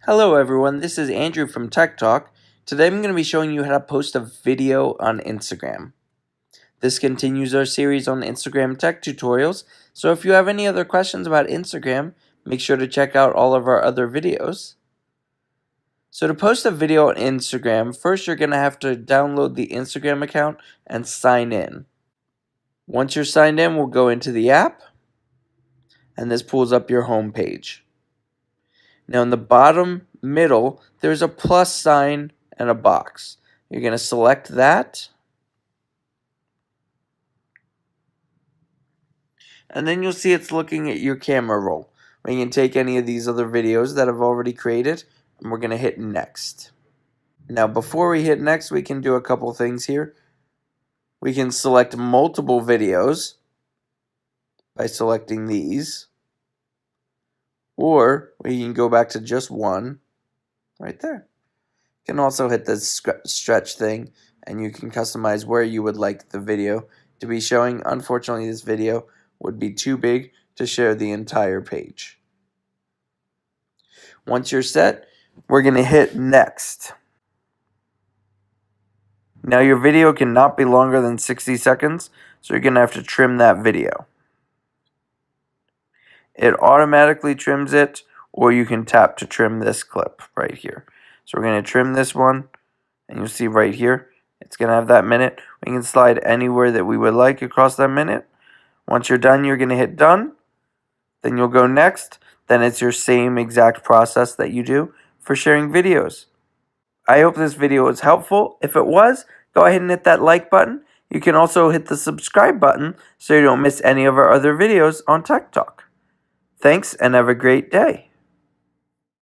Hello everyone, this is Andrew from Tech Talk. Today I'm going to be showing you how to post a video on Instagram. This continues our series on Instagram tech tutorials, so if you have any other questions about Instagram, make sure to check out all of our other videos. So to post a video on Instagram, first you're going to have to download the Instagram account and sign in. Once you're signed in, we'll go into the app, and this pulls up your home page. Now in the bottom middle, there's a plus sign and a box. You're going to select that. And then you'll see it's looking at your camera roll. We can take any of these other videos that I've already created, and we're going to hit next. Now before we hit next, we can do a couple things here. We can select multiple videos by selecting these. Or we can go back to just one right there. You can also hit the stretch thing, and you can customize where you would like the video to be showing. Unfortunately, this video would be too big to share the entire page. Once you're set, we're going to hit next. Now your video cannot be longer than 60 seconds, so you're going to have to trim that video. It automatically trims it, or you can tap to trim this clip right here. So we're going to trim this one, and you'll see right here, it's going to have that minute. We can slide anywhere that we would like across that minute. Once you're done, you're going to hit done. Then you'll go next. Then it's your same exact process that you do for sharing videos. I hope this video was helpful. If it was, go ahead and hit that like button. You can also hit the subscribe button so you don't miss any of our other videos on Tech Talk. Thanks, and have a great day.